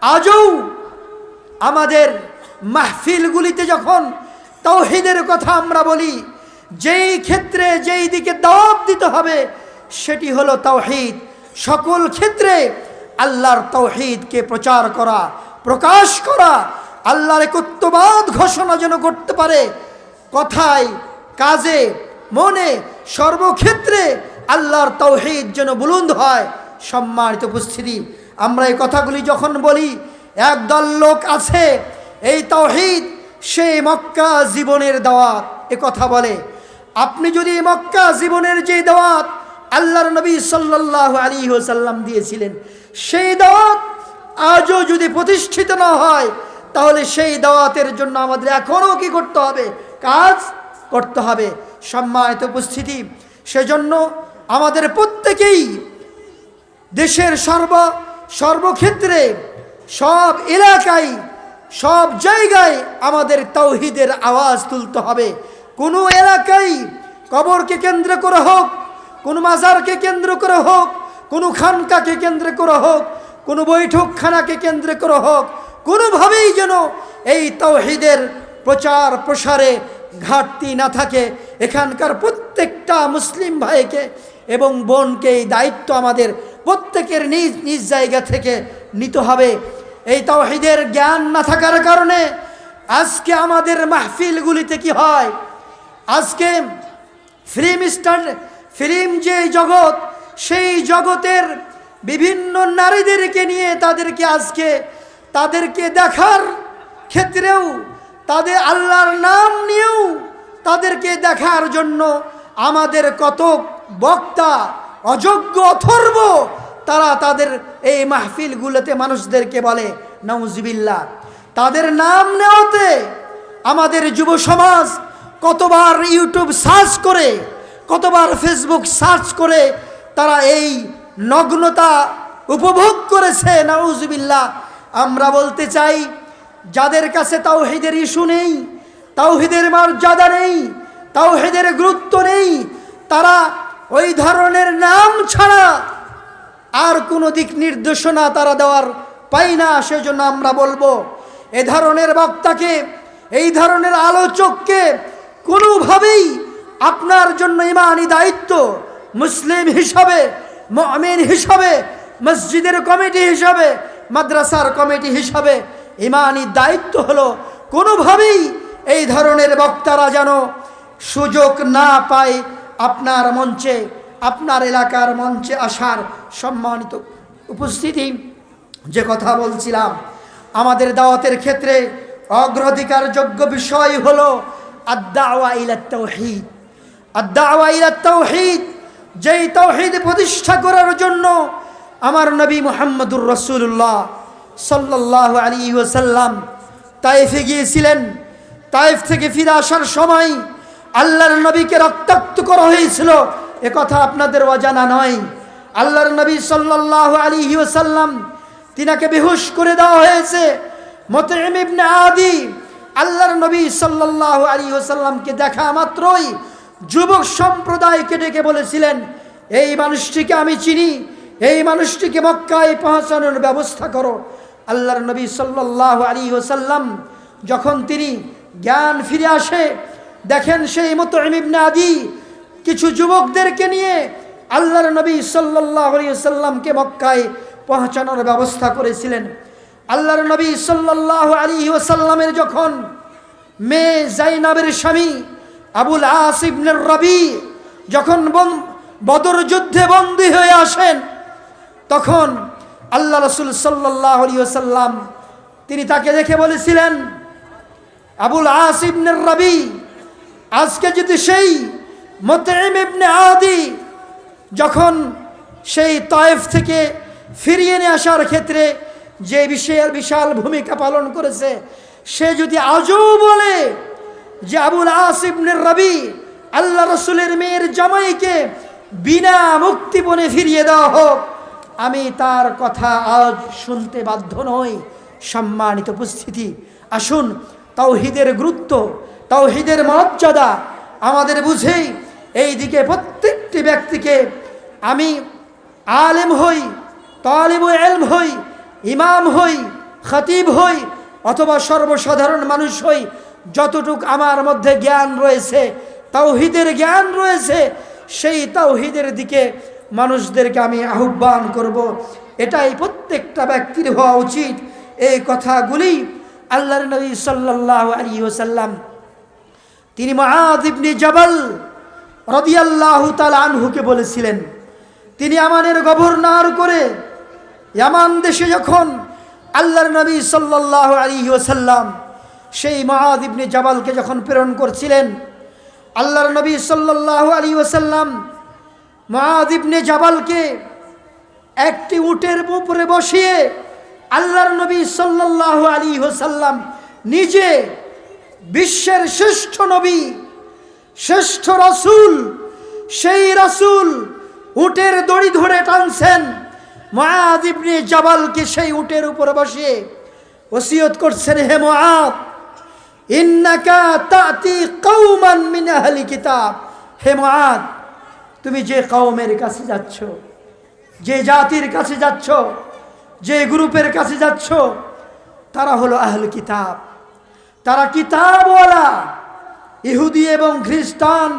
আজও আমাদের মাহফিলগুলিতে যখন তাওহীদের কথা আমরা বলি, যেই ক্ষেত্রে যেই দিকে দাওয়াত দিতে হবে সেটি হলো তাওহীদ। সকল ক্ষেত্রে আল্লাহর তাওহীদকে প্রচার করা, প্রকাশ করা, আল্লাহর একত্ববাদ ঘোষণা যেন করতে পারে, কথায় কাজে মনে সর্বক্ষেত্রে আল্লাহর তাওহীদ যেন বুলন্দ হয়। সম্মানিত উপস্থিতি, আমরা এই কথাগুলি যখন বলি, একদল লোক আছে এই তাওহীদ সেই মক্কা জীবনের দাওয়াত এ কথা বলে। আপনি যদি মক্কা জীবনের যে দাওয়াত আল্লাহর নবী সাল্লাল্লাহু আলাইহি ওয়াসাল্লাম দিয়েছিলেন, সেই দাওয়াত আজও যদি প্রতিষ্ঠিত না হয়, তাহলে সেই দাওয়াতের জন্য আমাদের এখনও কি করতে হবে? কাজ করতে হবে। সম্মানিত উপস্থিতি, সেজন্য আমাদের প্রত্যেকেই দেশের সর্বক্ষেত্রে সব এলাকায় সব জায়গায় আমাদের তাওহীদের আওয়াজ তুলতে হবে। কোনো এলাকায় কবরকে কেন্দ্র করে হোক, কোনো মাজারকে কেন্দ্র করে হোক, কোনো খানকাকে কেন্দ্র করে হোক, কোনো বৈঠকখানাকে কেন্দ্র করে হোক, কোনোভাবেই যেন এই তাওহীদের প্রচার প্রসারে ঘাটতি না থাকে। এখানকার প্রত্যেকটা মুসলিম ভাইকে এবং বোনকে এই দায়িত্ব আমাদের প্রত্যেকের নিজ নিজ জায়গা থেকে নিতে হবে। এই তাওহীদের জ্ঞান না থাকার কারণে আজকে আমাদের মাহফিলগুলিতে কি হয়, আজকে ফিল্ম যে জগৎ, সেই জগতের বিভিন্ন নারীদেরকে নিয়ে তাদেরকে দেখার ক্ষেত্রেও, তাদের আল্লাহর নাম নিয়েও তাদেরকে দেখার জন্য আমাদের কত বক্তা অযোগ্য অথর্ব তারা তাদের এই মাহফিলগুলোতে মানুষদেরকে বলে নাউজুবিল্লাহ। তাদের নাম নেওয়াতে আমাদের যুব সমাজ কতবার ইউটিউব সার্চ করে, কতবার ফেসবুক সার্চ করে তারা এই নগ্নতা উপভোগ করেছে। নাউজুবিল্লাহ। আমরা বলতে চাই, যাদের কাছে তাওহীদের ইস্যু নেই, তাওহীদের মর্যাদা নেই, তাওহীদের গুরুত্ব নেই, তারা ওই ধরনের নাম ছাড়া আর কোনো দিক নির্দেশনা তারা দেওয়ার পায় না। সেজন্য আমরা বলবো, এ ধরনের বক্তাকে, এই ধরনের আলোচককে কোনোভাবেই আপনার জন্য ইমানি দায়িত্ব মুসলিম হিসাবে, মুমিন হিসাবে, মসজিদের কমিটি হিসাবে, মাদ্রাসার কমিটি হিসাবে ইমানি দায়িত্ব হলো কোনোভাবেই এই ধরনের বক্তারা যেন সুযোগ না পায় আপনার মঞ্চে, আপনার এলাকার মঞ্চে আসার। সম্মানিত উপস্থিতি, যে কথা বলছিলাম, আমাদের দাওয়াতের ক্ষেত্রে অগ্রাধিকার যোগ্য বিষয় হলো আদ-দাওয়া ইলাত তাওহীদ। আদ-দাওয়া ইলাত তাওহীদ, যেই তাওহীদ প্রতিষ্ঠা করার জন্য আমার নবী মুহাম্মদুর রাসূলুল্লাহ সাল্লাল্লাহু আলাইহি ওয়াসাল্লাম তায়েফে গিয়েছিলেন। তায়েফ থেকে ফিরে আসার সময় আল্লাহর নবীকে রক্তাক্ত করা হয়েছিল, এ কথা আপনাদের অজানা নয়। আল্লাহর নবী সাল্লাল্লাহু আলাইহি ওয়াসাল্লাম তিনাকে বেহুশ করে দেওয়া হয়েছে। মুতঈম ইবনে আদি আল্লাহর নবী সাল্লাল্লাহু আলাইহি ওয়াসাল্লামকে দেখা মাত্রই যুবক সম্প্রদায়কে ডেকে বলেছিলেন, এই মানুষটিকে আমি চিনি, এই মানুষটিকে মক্কায় পৌঁছানোর ব্যবস্থা করো। আল্লাহর নবী সাল্লাল্লাহু আলাইহি ওয়াসাল্লাম যখন তিনি জ্ঞান ফিরে আসে, দেখেন সেই মুতঈম ইবনে আদি কিছু যুবকদেরকে নিয়ে আল্লাহর নবী সাল্লাল্লাহু আলাইহি ওয়াসাল্লামকে মক্কায় পৌঁছানোর ব্যবস্থা করেছিলেন। আল্লাহর নবী সাল্লাল্লাহু আলাইহি ওয়াসাল্লামের যখন মেয়ে জাইনাবের স্বামী আবুল আস ইবনে রবি যখন বদর যুদ্ধে বন্দী হয়ে আসেন, তখন আল্লাহ রাসূল সাল্লাল্লাহু আলাইহি ওয়াসাল্লাম তিনি তাকে দেখে বলেছিলেন, আবুল আস ইবনে রবি, আজকে যদি সেই মুতঈম ইবনে আদি যখন সেই তায়েফ থেকে ফিরিয়ে নিয়ে আসার ক্ষেত্রে যে বিশাল ভূমিকা পালন করেছে, সে যদি আজও বলে যে আবুল আস ইবনে রবি আল্লাহ রাসূলের মেয়ের জামাইকে বিনা মুক্তিপণে ফিরিয়ে দেওয়া হোক, আমি তার কথা আজ শুনতে বাধ্য নই। সম্মানিত উপস্থিতি, আসুন তাওহীদের গুরুত্ব, তাওহীদের মর্যাদা আমাদের বুঝেই এই দিকে প্রত্যেকটি ব্যক্তিকে, আমি আলেম হই, তালিবুল ইলম হই, ইমাম হই, খতিব হই অথবা সর্বসাধারণ মানুষ হই, যতটুক আমার মধ্যে জ্ঞান রয়েছে, তাওহীদের জ্ঞান রয়েছে, সেই তাওহীদের দিকে মানুষদেরকে আমি আহ্বান করব। এটাই প্রত্যেকটা ব্যক্তির হওয়া উচিত। এই কথাগুলি আল্লাহর নবী সাল্লাল্লাহু আলাইহি ওয়াসাল্লাম তিনি মুআয ইবনে জাবাল রাদিয়াল্লাহু তাআলা আনহুকে বলেছিলেন। তিনি ইয়ামানের গভর্নর করে ইয়ামান দেশে যখন আল্লাহর নবী সাল্লাল্লাহু আলাইহি ওয়াসাল্লাম সেই মুআয ইবনে জাবালকে যখন প্রেরণ করছিলেন, আল্লাহর নবী সাল্লাল্লাহু আলাইহি ওয়াসাল্লাম মুআয ইবনে জাবালকে একটি উটের উপরে বসিয়ে আল্লাহর নবী সাল্লাল্লাহু আলাইহি ওয়াসাল্লাম নিজে বিশ্বের শ্রেষ্ঠ নবী, শ্রেষ্ঠ রাসূল, সেই রাসূল উটের দড়ি ধরে টানছেন, মুআয ইবনে জাবালকে সেই উটের উপরে বসিয়ে ওসিয়ত করছেন, হে মুআয, ইন্নাকা তাতি কওমান মিন আহলি কিতাব। হে মুআয, তুমি যে কওমের কাছে যাচ্ছ, যে জাতির কাছে যাচ্ছ, যে গ্রুপের কাছে যাচ্ছ, তারা হলো আহলে কিতাব, তারা কিতাবওয়ালা, ইহুদি এবং খ্রিস্টান,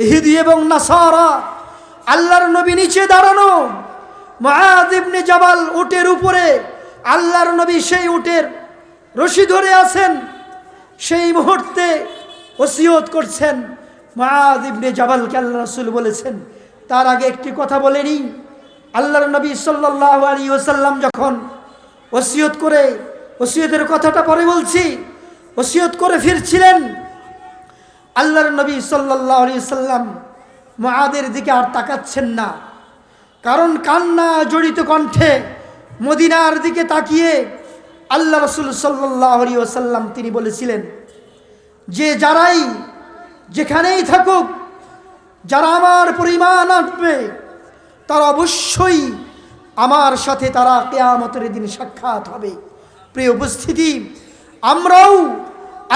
ইহুদি এবং নাসারা। আল্লাহর নবী নিচে দাঁড়ানো, মুআয ইবনে জাবাল উটের উপরে, আল্লাহর নবী সেই উটের রশি ধরে আছেন। সেই মুহূর্তে ওসিয়ত করছেন মুআয ইবনে জাবালকে আল্লাহ রাসূল বলেছেন। তার আগে একটি কথা বলেনি, আল্লাহর নবী সাল্লাল্লাহু আলাইহি ওয়াসাল্লাম যখন ওসিয়ত করে, ওসিয়তের কথাটা পরে বলছি, ওসিয়ত করে ফিরছিলেন, আল্লাহর নবী সাল্লাল্লাহু আলাইহি ওয়াসাল্লাম মুআযের দিকে আর তাকাচ্ছেন না, কারণ কান্না জড়িত কণ্ঠে মদিনার দিকে তাকিয়ে আল্লাহ রাসূল সাল্লাল্লাহু আলাইহি ওয়াসাল্লাম তিনি বলেছিলেন যে যারাই যেখানেই থাকুক, যারা আমার উপর ঈমান আনবে, তারা অবশ্যই আমার সাথে তারা কিয়ামতের দিন সাক্ষাৎ হবে। প্রিয় উপস্থিতি, আমরাও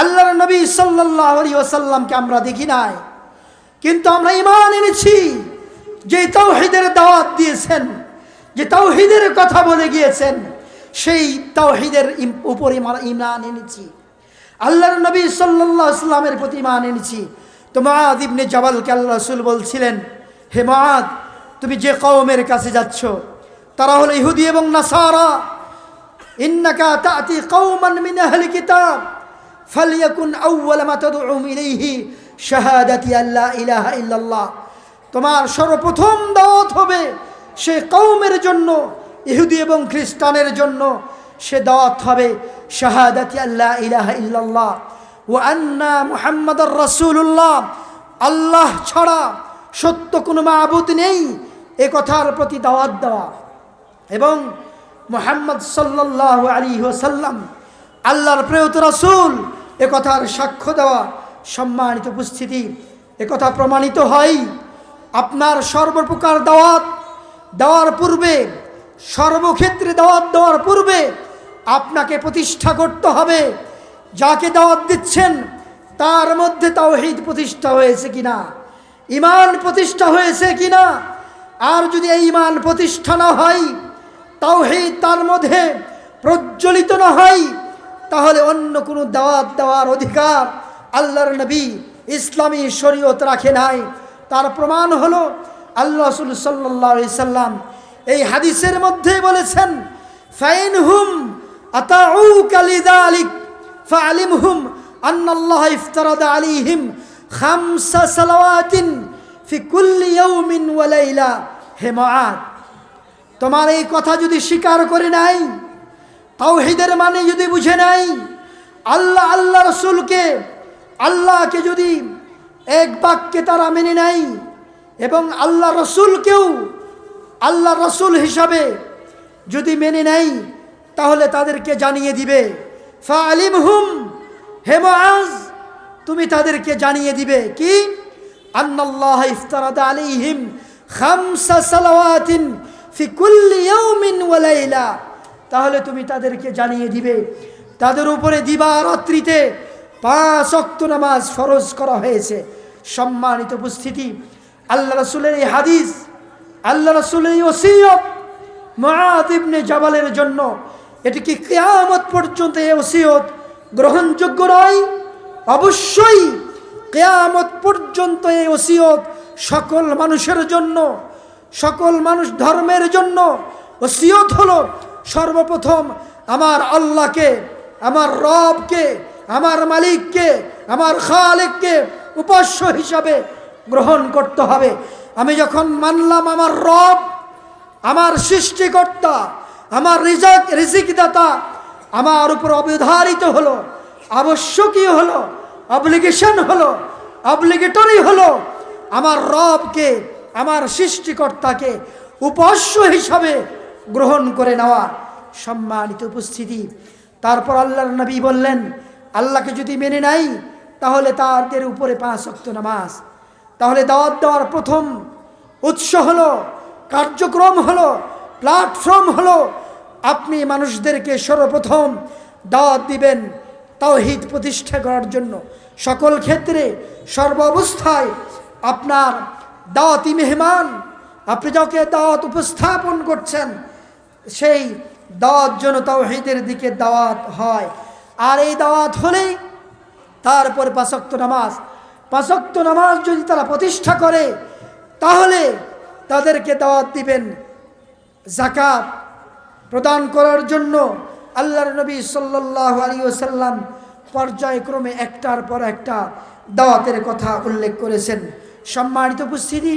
আল্লাহর নবী সাল্লাল্লাহু আলাইহি ওয়াসাল্লামকে আমরা দেখি নাই, কিন্তু আমরা ঈমান এনেছি, যে তাওহীদের দাওয়াত দিয়েছেন, যে তাওহীদের কথা বলে গিয়েছেন, সেই তাওহীদের উপরে আমরা ঈমান এনেছি, আল্লাহর নবী সাল্লাল্লাহু আলাইহি ওয়াসাল্লামের প্রতি ঈমান এনেছি। তো মুআয ইবনে জাবালকে আল্লাহ রাসূল বলছিলেন, হে মুআয, তুমি যে কওমের কাছে যাচ্ছ তারা হলো ইহুদি এবং নাসারা। ইন্নাকা তাতি কওমান মিন আহলি কিতাব ফালইয়াকুন আউওয়ালা মা তাদউহুম ইলাইহি শাহাদাতি আল্লা ইলাহা ইল্লাল্লাহ। তোমার সর্বপ্রথম দাওয়াত হবে সে কওমের জন্য, ইহুদি এবং খ্রিস্টানের জন্য সে দাওয়াত হবে শাহাদাতি আল্লা ইলাহা ইল্লাল্লাহ ওয়া আন্না মুহাম্মাদুর রাসূলুল্লাহ, আল্লাহ ছাড়া সত্য কোনো মাবুদ নেই, এ কথার প্রতি দাওয়াত দেওয়া, এবং মুহাম্মদ সাল্লাল্লাহু আলাইহি ওয়াসাল্লাম আল্লাহর প্রিয় রাসূল, এ কথার সাক্ষ্য দেওয়া। সম্মানিত উপস্থিতি, এ কথা প্রমাণিত হয় আপনার সর্বপ্রকার দাওয়াত দেওয়ার পূর্বে, সর্বক্ষেত্রে দাওয়াত দেওয়ার পূর্বে আপনাকে প্রতিষ্ঠা করতে হবে যাকে দাওয়াত দিচ্ছেন তার মধ্যে তাওহীদ প্রতিষ্ঠা হয়েছে কিনা, ঈমান প্রতিষ্ঠা হয়েছে কিনা। আর যদি এই ঈমান প্রতিষ্ঠা না হয়, তাওহীদ তার মধ্যে প্রজ্বলিত না হয়, তাহলে অন্য কোনো দাওয়াত দেওয়ার অধিকার আল্লাহর নবী ইসলামী শরীয়ত রাখে নাই। তার প্রমাণ হলো আল্লাহ রাসূল সাল্লাল্লাহু আলাইহি সাল্লাম এই হাদিসের মধ্যে বলেছেন, ফাইনহুম আতাউকা লিযালিক ফাআলিমহুম আন্নাল্লাহ ইফতারাদা আলাইহিম খামসা সালাওয়াতিন ফি কুল্লি ইয়াউমিন ওয়া লাইলা। হে মুআয, তোমার এই কথা যদি স্বীকার করে নাই, তাওহীদের মানে যদি বুঝে নাই, আল্লাহ রাসূলকে, আল্লাহকে যদি এক বাক্যে তারা মেনে নাই এবং আল্লাহ রাসূলকেও আল্লাহ রাসূল হিসাবে যদি মেনে নেয়, তাহলে তাদেরকে জানিয়ে দিবে, ফাআলিমহুম, হে মুআয, তুমি তাদেরকে জানিয়ে দিবে কি, আন্নাল্লাহ ইফতারাদা আলাইহিম খামসা সালাওয়াতিন ফি কুল্লি ইয়াউমিন ওয়া লাইলা। তাহলে তুমি তাদেরকে জানিয়ে দিবে তাদের উপরে দিবারাত্রিতে 5 ওয়াক্ত নামাজ ফরজ করা হয়েছে। সম্মানিত উপস্থিতি, আল্লাহ রাসূলের এই হাদিস, আল্লাহ রাসূলের এই ওসিয়ত মুআয ইবনে জাবালের জন্য এটি কি কিয়ামত পর্যন্ত এই ওসিয়ত গ্রহণযোগ্য নয়? অবশ্যই কিয়ামত পর্যন্ত এই ওসিয়ত সকল মানুষের জন্য, সকল মানুষ ধর্মের জন্য ওসিয়ত হলো সর্বপ্রথম আমার আল্লাহকে, আমার রবকে, আমার মালিককে, আমার খালেককে উপাস্য হিসাবে গ্রহণ করতে হবে। আমি যখন মানলাম আমার রব, আমার সৃষ্টিকর্তা, আমার রিজিকদাতা আমার উপর অবধারিত হলো, আবশ্যকীয় হলো, অব্লিগেশন হলো, অব্লিগেটরি হলো আমার রবকে, আমার সৃষ্টিকর্তাকে উপাস্য হিসাবে গ্রহণ করে নেওয়া। সম্মানিত উপস্থিতি, তারপর আল্লাহর নবী বললেন, আল্লাহকে যদি মেনে নাই তাহলে তাদের উপরে 5 ওয়াক্ত নামাজ। তাহলে দাওয়াত দেওয়ার প্রথম উৎস হলো, কার্যক্রম হলো, প্ল্যাটফর্ম হলো আপনি মানুষদেরকে সর্বপ্রথম দাওয়াত দিবেন তাওহীদ প্রতিষ্ঠা করার জন্য। সকল ক্ষেত্রে সর্ব অবস্থায় আপনার দাওয়াতি মেহমান, আপনি যাকে দাওয়াত উপস্থাপন করছেন সেই দাওয়াত যেন তাওহীদের দিকে দাওয়াত হয়। আর এই দাওয়াত হলেই তারপরে 5 ওয়াক্ত নামাজ। 5 ওয়াক্ত নামাজ যদি তারা প্রতিষ্ঠা করে তাহলে তাদেরকে দাওয়াত দিবেন যাকাত প্রদান করার জন্য। আল্লাহর নবী সাল্লাল্লাহু আলাইহি ওয়াসাল্লাম পর্যায়ক্রমে একটার পর একটা দাওয়াতের কথা উল্লেখ করেছেন। সম্মানিত উপস্থিতি,